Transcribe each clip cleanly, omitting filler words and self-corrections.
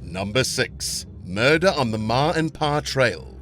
Number 6. Murder on the Ma and Pa Trail.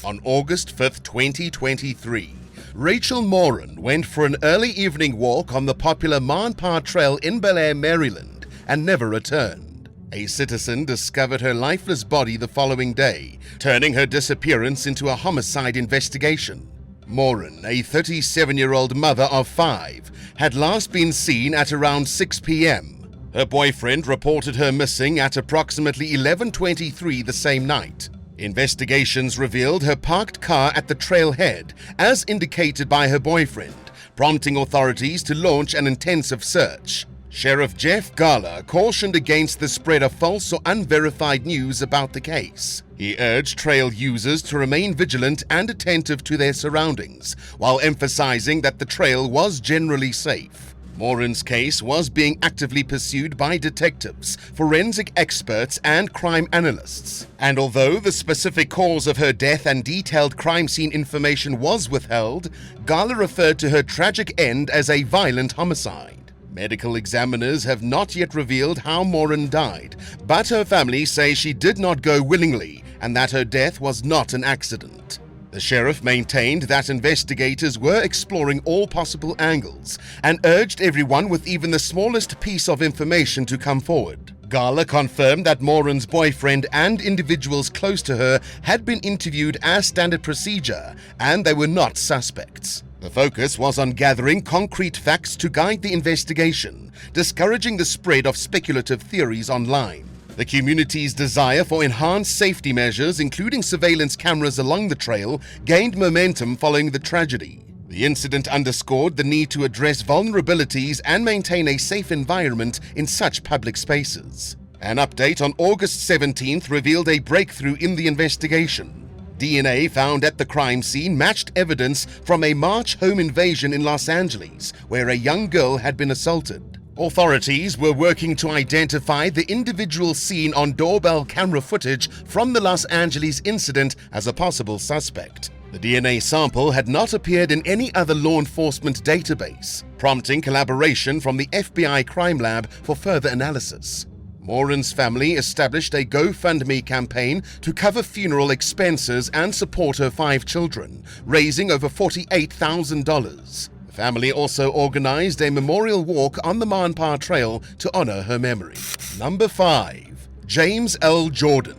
On August 5, 2023, Rachel Moran went for an early evening walk on the popular Ma and Pa Trail in Bel Air, Maryland, and never returned. A citizen discovered her lifeless body the following day, turning her disappearance into a homicide investigation. Moran, a 37-year-old mother of 5, had last been seen at around 6 p.m. Her boyfriend reported her missing at approximately 11:23 the same night. Investigations revealed her parked car at the trailhead, as indicated by her boyfriend, prompting authorities to launch an intensive search. Sheriff Jeff Garler cautioned against the spread of false or unverified news about the case. He urged trail users to remain vigilant and attentive to their surroundings, while emphasizing that the trail was generally safe. Moran's case was being actively pursued by detectives, forensic experts, and crime analysts. And although the specific cause of her death and detailed crime scene information was withheld, Garler referred to her tragic end as a violent homicide. Medical examiners have not yet revealed how Moran died, but her family say she did not go willingly and that her death was not an accident. The sheriff maintained that investigators were exploring all possible angles and urged everyone with even the smallest piece of information to come forward. Garler confirmed that Moran's boyfriend and individuals close to her had been interviewed as standard procedure, and they were not suspects. The focus was on gathering concrete facts to guide the investigation, discouraging the spread of speculative theories online. The community's desire for enhanced safety measures, including surveillance cameras along the trail, gained momentum following the tragedy. The incident underscored the need to address vulnerabilities and maintain a safe environment in such public spaces. An update on August 17th revealed a breakthrough in the investigation. DNA found at the crime scene matched evidence from a March home invasion in Los Angeles, where a young girl had been assaulted. Authorities were working to identify the individual seen on doorbell camera footage from the Los Angeles incident as a possible suspect. The DNA sample had not appeared in any other law enforcement database, prompting collaboration from the FBI crime lab for further analysis. Moran's family established a GoFundMe campaign to cover funeral expenses and support her 5 children, raising over $48,000. The family also organized a memorial walk on the Ma and Pa Trail to honor her memory. Number 5. James L. Jordan.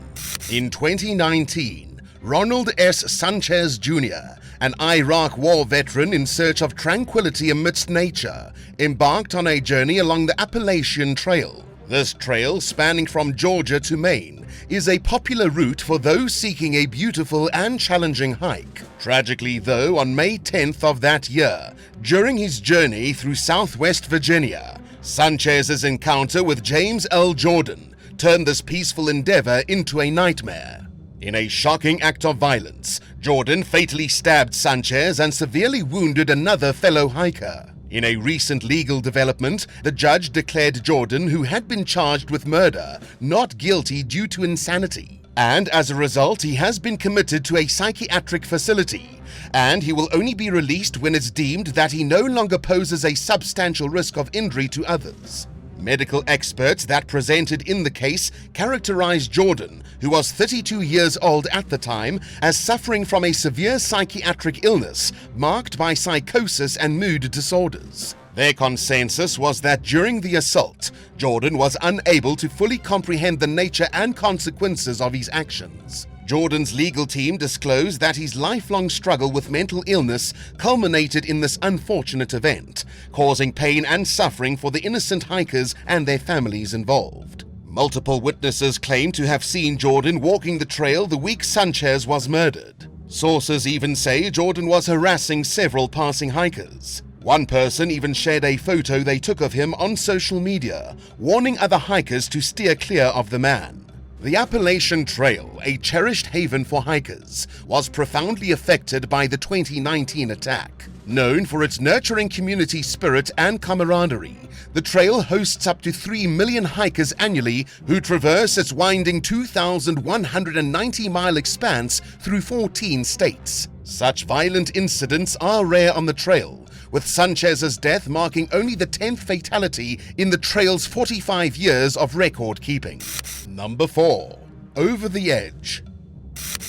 In 2019, Ronald S. Sanchez Jr., an Iraq War veteran in search of tranquility amidst nature, embarked on a journey along the Appalachian Trail. This trail, spanning from Georgia to Maine, is a popular route for those seeking a beautiful and challenging hike. Tragically, though, on May 10th of that year, during his journey through southwest Virginia, Sanchez's encounter with James L. Jordan turned this peaceful endeavor into a nightmare. In a shocking act of violence, Jordan fatally stabbed Sanchez and severely wounded another fellow hiker. In a recent legal development, the judge declared Jordan, who had been charged with murder, not guilty due to insanity. And as a result, he has been committed to a psychiatric facility, and he will only be released when it's deemed that he no longer poses a substantial risk of injury to others. Medical experts that presented in the case characterized Jordan, who was 32 years old at the time, as suffering from a severe psychiatric illness marked by psychosis and mood disorders. Their consensus was that during the assault, Jordan was unable to fully comprehend the nature and consequences of his actions. Jordan's legal team disclosed that his lifelong struggle with mental illness culminated in this unfortunate event, causing pain and suffering for the innocent hikers and their families involved. Multiple witnesses claim to have seen Jordan walking the trail the week Sanchez was murdered. Sources even say Jordan was harassing several passing hikers. One person even shared a photo they took of him on social media, warning other hikers to steer clear of the man. The Appalachian Trail, a cherished haven for hikers, was profoundly affected by the 2019 attack. Known for its nurturing community spirit and camaraderie, the trail hosts up to 3 million hikers annually who traverse its winding 2,190-mile expanse through 14 states. Such violent incidents are rare on the trail, with Sanchez's death marking only the 10th fatality in the trail's 45 years of record keeping. Number 4. Over the Edge.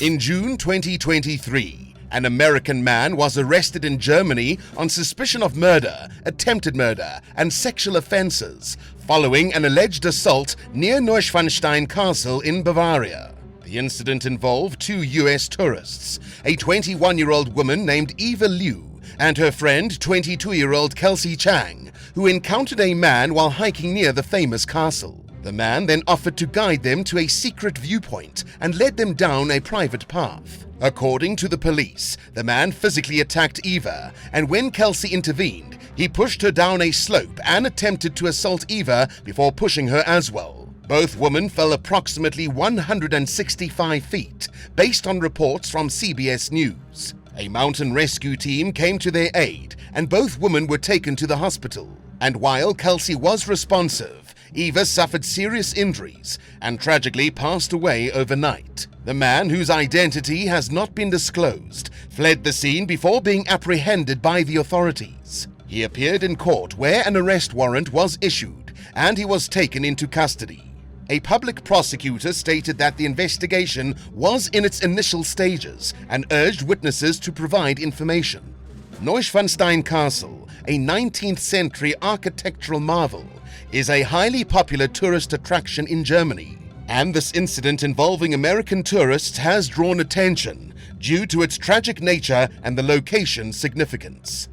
In June 2023, an American man was arrested in Germany on suspicion of murder, attempted murder, and sexual offenses following an alleged assault near Neuschwanstein Castle in Bavaria. The incident involved 2 US tourists, a 21-year-old woman named Eva Liu and her friend, 22-year-old Kelsey Chang, who encountered a man while hiking near the famous castle. The man then offered to guide them to a secret viewpoint and led them down a private path. According to the police, the man physically attacked Eva, and when Kelsey intervened, he pushed her down a slope and attempted to assault Eva before pushing her as well. Both women fell approximately 165 feet, based on reports from CBS News. A mountain rescue team came to their aid, and both women were taken to the hospital. And while Kelsey was responsive, Eva suffered serious injuries and tragically passed away overnight. The man, whose identity has not been disclosed, fled the scene before being apprehended by the authorities. He appeared in court where an arrest warrant was issued, and he was taken into custody. A public prosecutor stated that the investigation was in its initial stages and urged witnesses to provide information. Neuschwanstein Castle, a 19th century architectural marvel, is a highly popular tourist attraction in Germany, and this incident involving American tourists has drawn attention due to its tragic nature and the location's significance.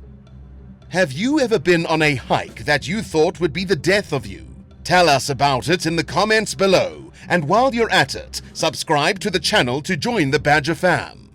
Have you ever been on a hike that you thought would be the death of you? Tell us about it in the comments below, and while you're at it, subscribe to the channel to join the Badger fam.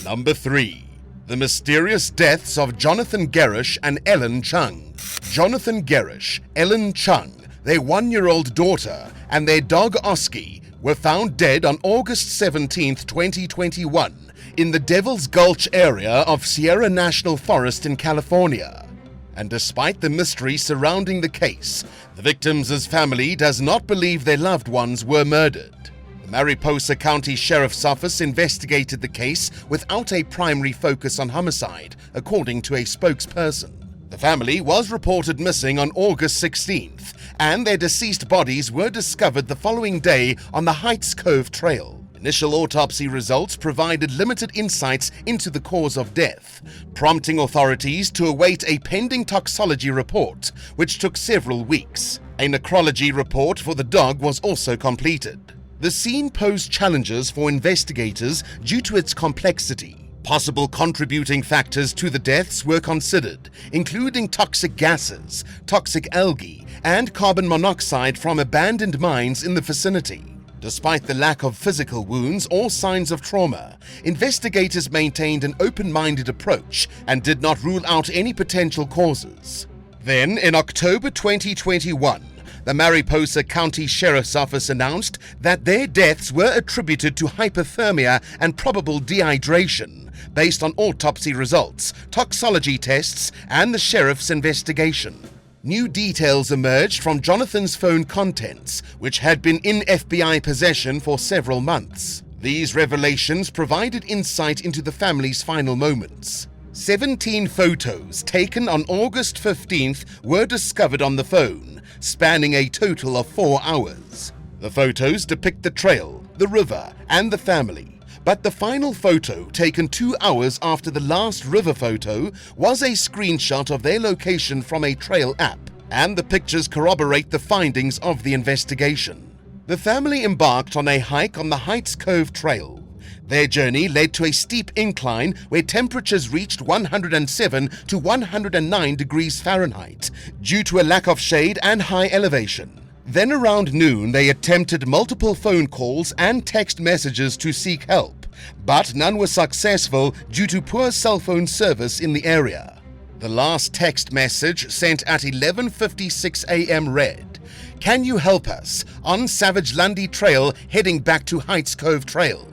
Number 3. The mysterious deaths of Jonathan Gerrish and Ellen Chung. Jonathan Gerrish, Ellen Chung, their 1-year-old daughter, and their dog Oski were found dead on August 17, 2021 in the Devil's Gulch area of Sierra National Forest in California. And despite the mystery surrounding the case, the victims' family does not believe their loved ones were murdered. The Mariposa County Sheriff's Office investigated the case without a primary focus on homicide, according to a spokesperson. The family was reported missing on August 16th, and their deceased bodies were discovered the following day on the Heights Cove Trail. Initial autopsy results provided limited insights into the cause of death, prompting authorities to await a pending toxicology report, which took several weeks. A necrology report for the dog was also completed. The scene posed challenges for investigators due to its complexity. Possible contributing factors to the deaths were considered, including toxic gases, toxic algae, and carbon monoxide from abandoned mines in the vicinity. Despite the lack of physical wounds or signs of trauma, investigators maintained an open-minded approach and did not rule out any potential causes. Then, in October 2021, the Mariposa County Sheriff's Office announced that their deaths were attributed to hypothermia and probable dehydration, based on autopsy results, toxicology tests, and the sheriff's investigation. New details emerged from Jonathan's phone contents, which had been in FBI possession for several months. These revelations provided insight into the family's final moments. 17 photos taken on August 15th were discovered on the phone, spanning a total of 4 hours. The photos depict the trail, the river, and the family. But the final photo, taken 2 hours after the last river photo, was a screenshot of their location from a trail app, and the pictures corroborate the findings of the investigation. The family embarked on a hike on the Heights Cove Trail. Their journey led to a steep incline where temperatures reached 107 to 109 degrees Fahrenheit due to a lack of shade and high elevation. Then around noon, they attempted multiple phone calls and text messages to seek help, but none were successful due to poor cell phone service in the area. The last text message, sent at 11:56 a.m. read, "Can you help us on Savage Lundy Trail heading back to Heights Cove Trail?"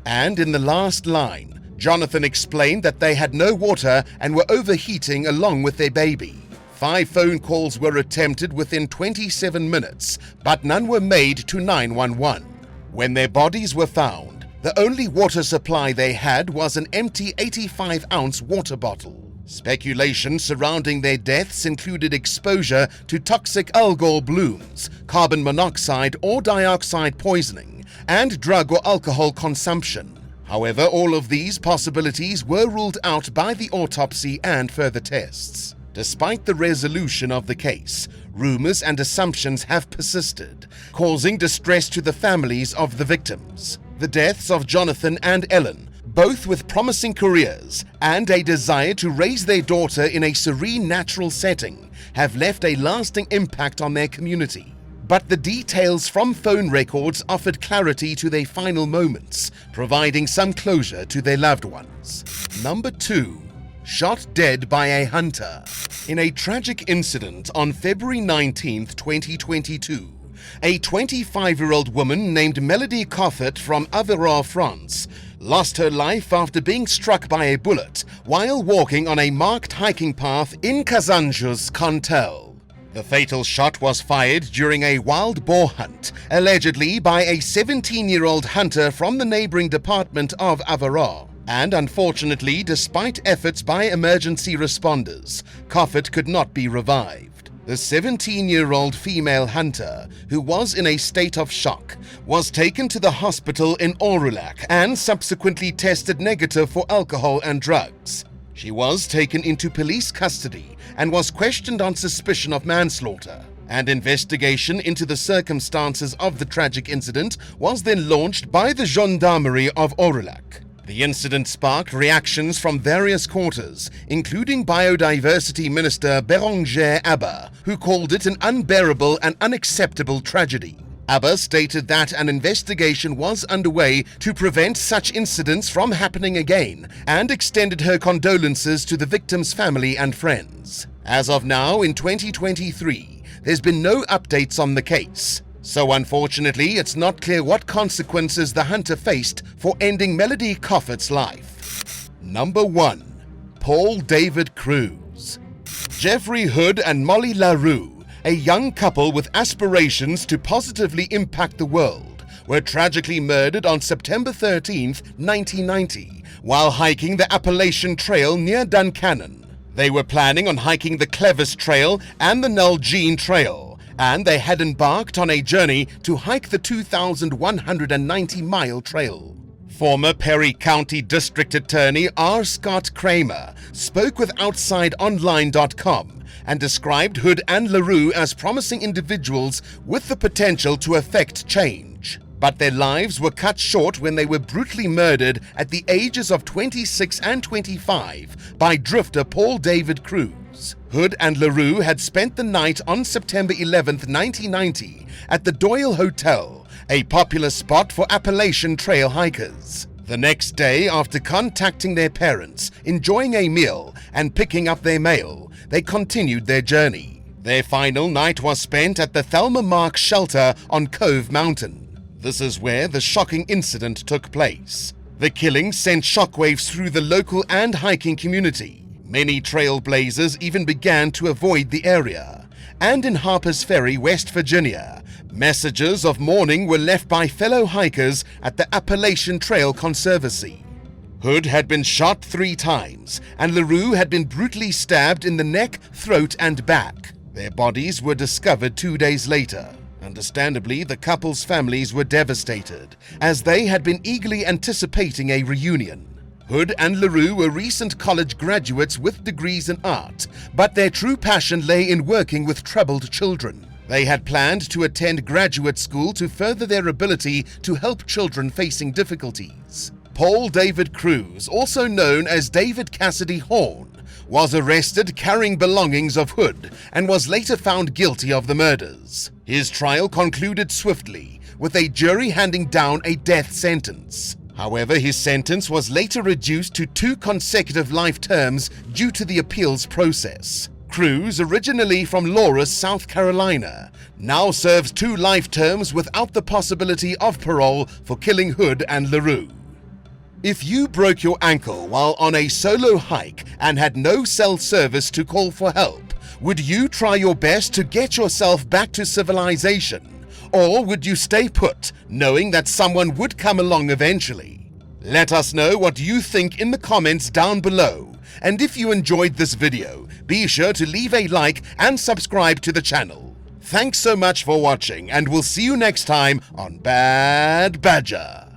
And in the last line, Jonathan explained that they had no water and were overheating along with their baby. 5 phone calls were attempted within 27 minutes, but none were made to 911. When their bodies were found, the only water supply they had was an empty 85-ounce water bottle. Speculation surrounding their deaths included exposure to toxic algal blooms, carbon monoxide or dioxide poisoning, and drug or alcohol consumption. However, all of these possibilities were ruled out by the autopsy and further tests. Despite the resolution of the case, rumors and assumptions have persisted, causing distress to the families of the victims. The deaths of Jonathan and Ellen, both with promising careers and a desire to raise their daughter in a serene natural setting, have left a lasting impact on their community. But the details from phone records offered clarity to their final moments, providing some closure to their loved ones. Number 2. Shot dead by a hunter. In a tragic incident on February 19, 2022, a 25-year-old woman named Melody Coffert from Aveyron, France, lost her life after being struck by a bullet while walking on a marked hiking path in Casanjus, Cantal. The fatal shot was fired during a wild boar hunt, allegedly by a 17-year-old hunter from the neighboring department of Aveyron. And unfortunately, despite efforts by emergency responders, Coffert could not be revived. The 17-year-old female hunter, who was in a state of shock, was taken to the hospital in Aurillac and subsequently tested negative for alcohol and drugs. She was taken into police custody and was questioned on suspicion of manslaughter. An investigation into the circumstances of the tragic incident was then launched by the Gendarmerie of Aurillac. The incident sparked reactions from various quarters, including Biodiversity Minister Bérangère Abba, who called it an unbearable and unacceptable tragedy. Abba stated that an investigation was underway to prevent such incidents from happening again and extended her condolences to the victim's family and friends. As of now, in 2023, there's been no updates on the case. So unfortunately, it's not clear what consequences the hunter faced for ending Melody Coffert's life. Number 1. Paul David Cruz. Jeffrey Hood and Molly LaRue, a young couple with aspirations to positively impact the world, were tragically murdered on September 13, 1990, while hiking the Appalachian Trail near Duncannon. They were planning on hiking the Clevis Trail and the Nalgene Trail, and they had embarked on a journey to hike the 2,190-mile trail. Former Perry County District Attorney R. Scott Kramer spoke with OutsideOnline.com and described Hood and LaRue as promising individuals with the potential to affect change. But their lives were cut short when they were brutally murdered at the ages of 26 and 25 by drifter Paul David Cruz. Hood and LaRue had spent the night on September 11, 1990 at the Doyle Hotel, a popular spot for Appalachian Trail hikers. The next day, after contacting their parents, enjoying a meal, and picking up their mail, they continued their journey. Their final night was spent at the Thelma Mark shelter on Cove Mountain. This is where the shocking incident took place. The killing sent shockwaves through the local and hiking community. Many trailblazers even began to avoid the area. And in Harpers Ferry, West Virginia, messages of mourning were left by fellow hikers at the Appalachian Trail Conservancy. Hood had been shot 3 times, and LaRue had been brutally stabbed in the neck, throat, and back. Their bodies were discovered 2 days later. Understandably, the couple's families were devastated, as they had been eagerly anticipating a reunion. Hood and LaRue were recent college graduates with degrees in art, but their true passion lay in working with troubled children. They had planned to attend graduate school to further their ability to help children facing difficulties. Paul David Cruz, also known as David Cassidy Horn, was arrested carrying belongings of Hood and was later found guilty of the murders. His trial concluded swiftly, with a jury handing down a death sentence. However, his sentence was later reduced to 2 consecutive life terms due to the appeals process. Cruz, originally from Loris, South Carolina, now serves 2 life terms without the possibility of parole for killing Hood and LaRue. If you broke your ankle while on a solo hike and had no cell service to call for help, would you try your best to get yourself back to civilization? Or would you stay put, knowing that someone would come along eventually? Let us know what you think in the comments down below. And if you enjoyed this video, be sure to leave a like and subscribe to the channel. Thanks so much for watching, and we'll see you next time on Bad Badger.